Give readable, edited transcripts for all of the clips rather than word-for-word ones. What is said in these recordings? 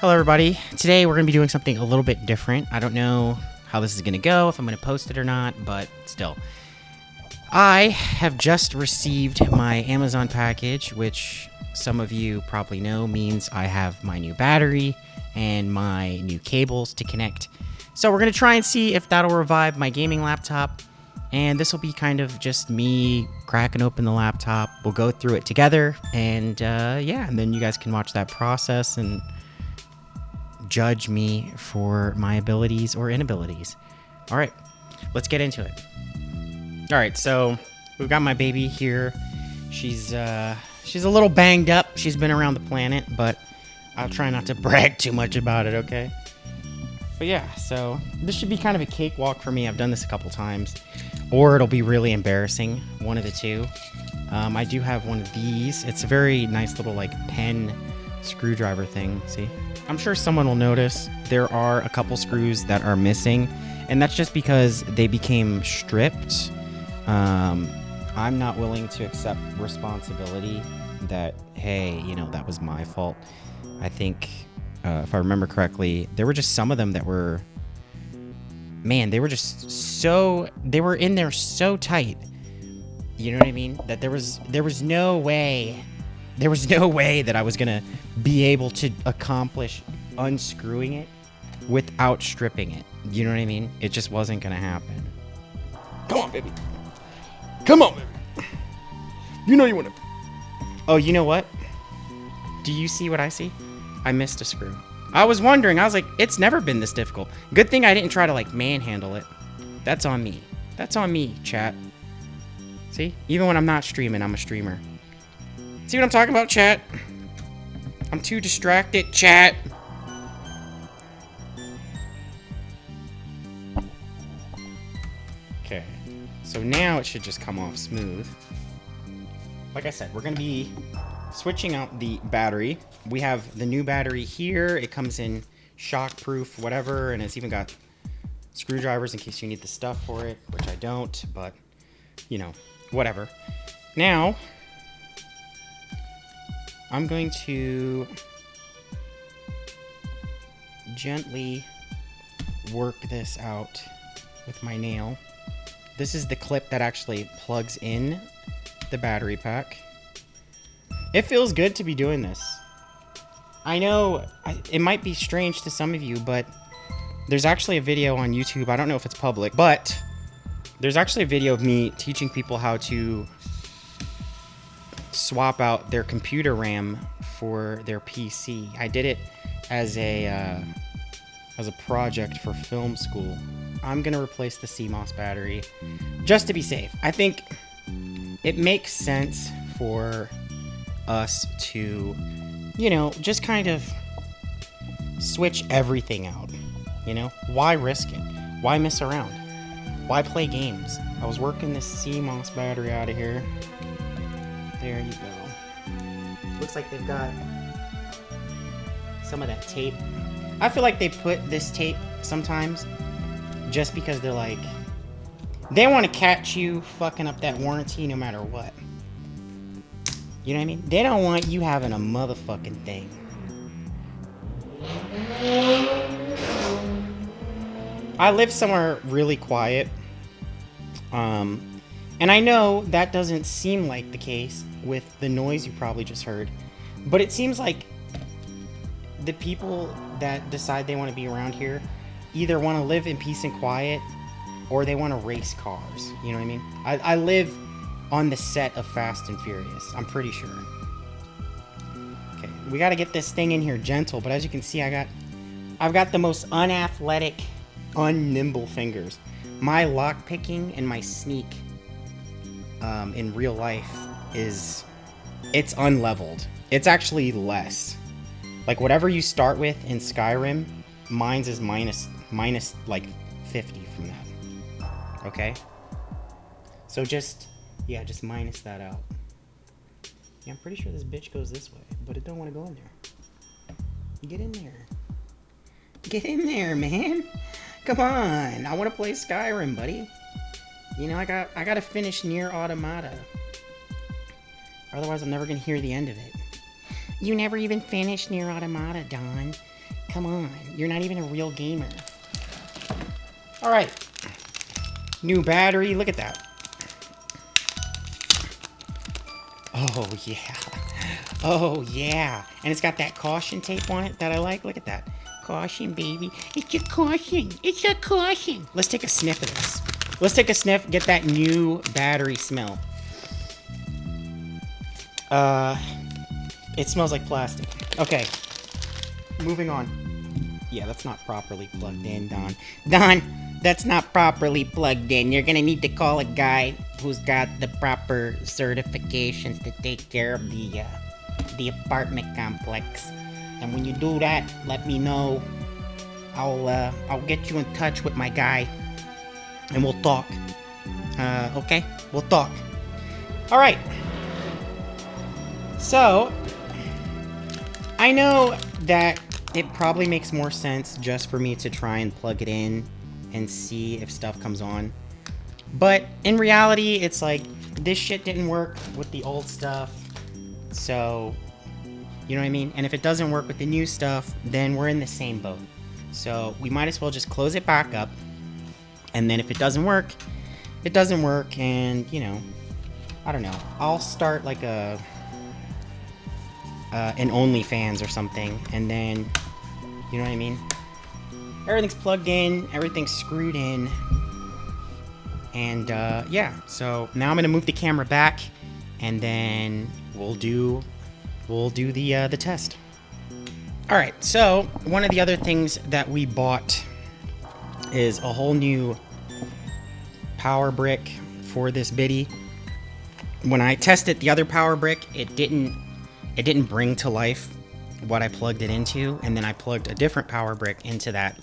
Hello everybody. Today we're going to be doing something a little bit different. I don't know how this is going to go, if I'm going to post it or not, but still. I have just received my Amazon package, which some of you probably know means I have my new battery and my new cables to connect. So we're going to try and see if that'll revive my gaming laptop. And this will be kind of just me cracking open the laptop. We'll go through it together and and then you guys can watch that process and judge me for my abilities or inabilities. All right, let's get into it. All right, so we've got my baby here. She's a little banged up. She's been around the planet, but I'll try not to brag too much about it, okay? But yeah, so this should be kind of a cakewalk for me. I've done this a couple times, or it'll be really embarrassing, one of the two. I do have one of these. It's a very nice little like pen screwdriver thing, see? I'm sure someone will notice there are a couple screws that are missing, and that's just because they became stripped. I'm not willing to accept responsibility that, hey, you know, that was my fault. I think, if I remember correctly, there were just some of them that were, man, they were just so, they were in there so tight, you know what I mean? That there was no way that I was gonna be able to accomplish unscrewing it without stripping it. You know what I mean? It just wasn't gonna happen. Come on, baby. Come on, baby. You know you wanna... Oh, you know what? Do you see what I see? I missed a screw. I was wondering, I was like, it's never been this difficult. Good thing I didn't try to like manhandle it. That's on me. That's on me, chat. See? Even when I'm not streaming, I'm a streamer. See what I'm talking about, chat? I'm too distracted, chat. Okay, so now it should just come off smooth. Like I said, we're gonna be switching out the battery. We have the new battery here. It comes in shock-proof, whatever, and it's even got screwdrivers in case you need the stuff for it, which I don't, but, you know, whatever. Now, I'm going to gently work this out with my nail. This is the clip that actually plugs in the battery pack. It feels good to be doing this. I know it might be strange to some of you, but there's actually a video on YouTube. I don't know if it's public, but there's actually a video of me teaching people how to swap out their computer RAM for their PC. I did it as a project for film school. I'm gonna replace the CMOS battery just to be safe. I think it makes sense for us to, you know, just kind of switch everything out. You know, why risk it? Why mess around? Why play games? I was working this CMOS battery out of here. There you go. Looks like they've got some of that tape. I feel like they put this tape sometimes just because they're like, they want to catch you fucking up that warranty no matter what. You know what I mean? They don't want you having a motherfucking thing. I live somewhere really quiet. And I know that doesn't seem like the case with the noise you probably just heard, but it seems like the people that decide they want to be around here either want to live in peace and quiet or they want to race cars. You know what I mean? I live on the set of Fast and Furious. I'm pretty sure. Okay, we got to get this thing in here gentle, but as you can see, I've got the most unathletic, unnimble fingers. My lock picking and my sneak in real life it's unleveled. It's actually less. Like whatever you start with in Skyrim, mine's is minus like 50 from that. Okay? So just minus that out. Yeah, I'm pretty sure this bitch goes this way, but it don't want to go in there. Get in there. Get in there, man. Come on. I want to play Skyrim, buddy. You know, I got to finish Nier Automata. Otherwise, I'm never going to hear the end of it. You never even finished Nier Automata, Don. Come on. You're not even a real gamer. All right. New battery. Look at that. Oh, yeah. Oh, yeah. And it's got that caution tape on it that I like. Look at that. Caution, baby. It's a caution. It's a caution. Let's take a sniff of this. Let's take a sniff. Get that new battery smell. It smells like plastic. Okay. Moving on. Yeah, that's not properly plugged in, Don. Don, that's not properly plugged in. You're gonna need to call a guy who's got the proper certifications to take care of the apartment complex. And when you do that, let me know. I'll get you in touch with my guy, and we'll talk. Okay? We'll talk. All right. So, I know that it probably makes more sense just for me to try and plug it in and see if stuff comes on. But in reality, it's like, this shit didn't work with the old stuff. So, you know what I mean? And if it doesn't work with the new stuff, then we're in the same boat. So we might as well just close it back up. And then if it doesn't work, it doesn't work. And, you know, I don't know. I'll start like an OnlyFans or something. And then, you know what I mean? Everything's plugged in. Everything's screwed in. And, yeah. So now I'm going to move the camera back. And then we'll do the test. All right, so one of the other things that we bought is a whole new power brick for this biddy. When I tested the other power brick, it didn't bring to life what I plugged it into, and then I plugged a different power brick into that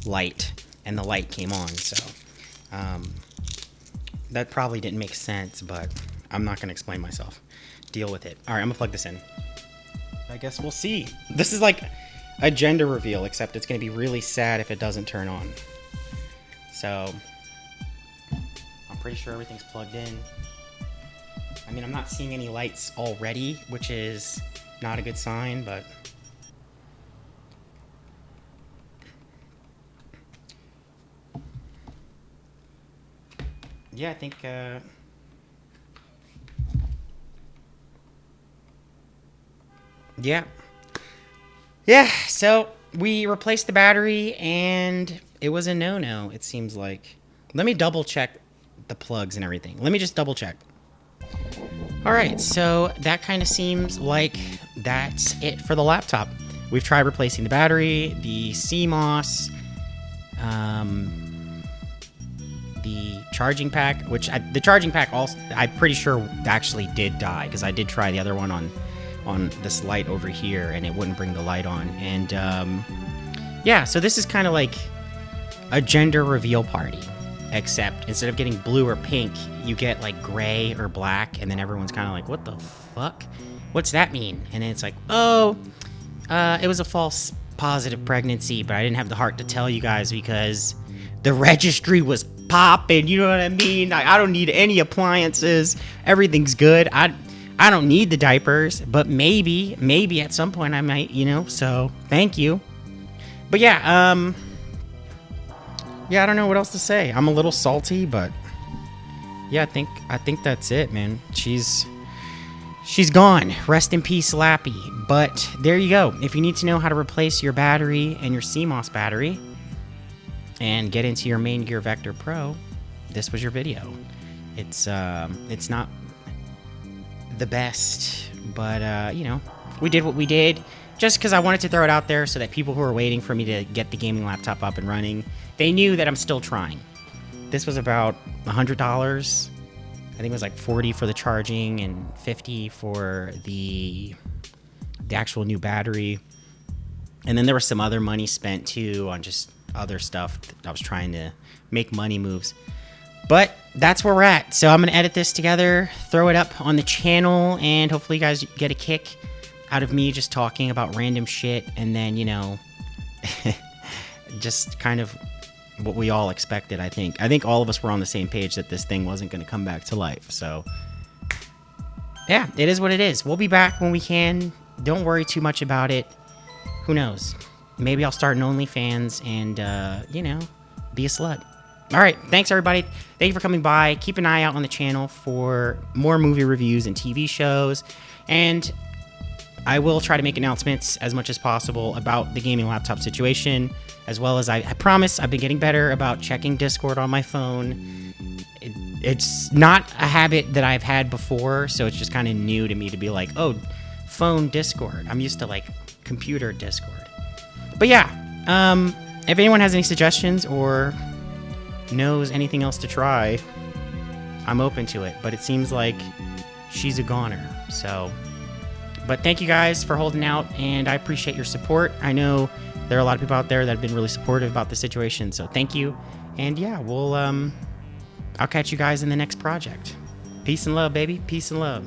light, and the light came on. So that probably didn't make sense, but I'm not gonna explain myself. Deal with it. All right, I'm gonna plug this in. I guess we'll see. This is like a gender reveal, except it's going to be really sad if it doesn't turn on. So, I'm pretty sure everything's plugged in. I mean, I'm not seeing any lights already, which is not a good sign, but... yeah, I think, Yeah, so we replaced the battery, and it was a no-no, it seems like. Let me double-check the plugs and everything. Let me just double-check. All right, so that kind of seems like that's it for the laptop. We've tried replacing the battery, the CMOS, the charging pack, which the charging pack also, I'm pretty sure actually did die, because I did try the other one on this light over here, and it wouldn't bring the light on. And yeah, so this is kind of like a gender reveal party, except instead of getting blue or pink, you get like gray or black, and then everyone's kind of like, what the fuck? What's that mean? And then it's like, oh, it was a false positive pregnancy, but I didn't have the heart to tell you guys because the registry was popping, you know what I mean? I don't need any appliances. Everything's good. I don't need the diapers, but maybe at some point I might, you know, so thank you. But yeah, yeah, I don't know what else to say. I'm a little salty, but yeah, I think that's it, man. She's gone. Rest in peace, Lappy. But there you go. If you need to know how to replace your battery and your CMOS battery and get into your Main Gear Vector Pro, this was your video. It's not the best, but you know, we did what we did just because I wanted to throw it out there so that people who are waiting for me to get the gaming laptop up and running, they knew that I'm still trying. This was about $100. I think it was like $40 for the charging and $50 for the actual new battery. And then there was some other money spent too on just other stuff. I was trying to make money moves. But that's where we're at. So I'm going to edit this together, throw it up on the channel, and hopefully you guys get a kick out of me just talking about random shit. And then, you know, just kind of what we all expected, I think. I think all of us were on the same page that this thing wasn't going to come back to life. So, yeah, it is what it is. We'll be back when we can. Don't worry too much about it. Who knows? maybe I'll start an OnlyFans and, you know, be a slut. All right. Thanks, everybody. Thank you for coming by. Keep an eye out on the channel for more movie reviews and TV shows. And I will try to make announcements as much as possible about the gaming laptop situation, as well as I promise I've been getting better about checking Discord on my phone. It's not a habit that I've had before, so it's just kind of new to me to be like, oh, phone Discord. I'm used to like computer Discord. But yeah, if anyone has any suggestions or knows anything else to try, I'm open to it. But it seems like she's a goner. So, but thank you guys for holding out, and I appreciate your support. I know there are a lot of people out there that have been really supportive about the situation, so thank you. And yeah, I'll catch you guys in the next project. Peace and love, baby. Peace and love.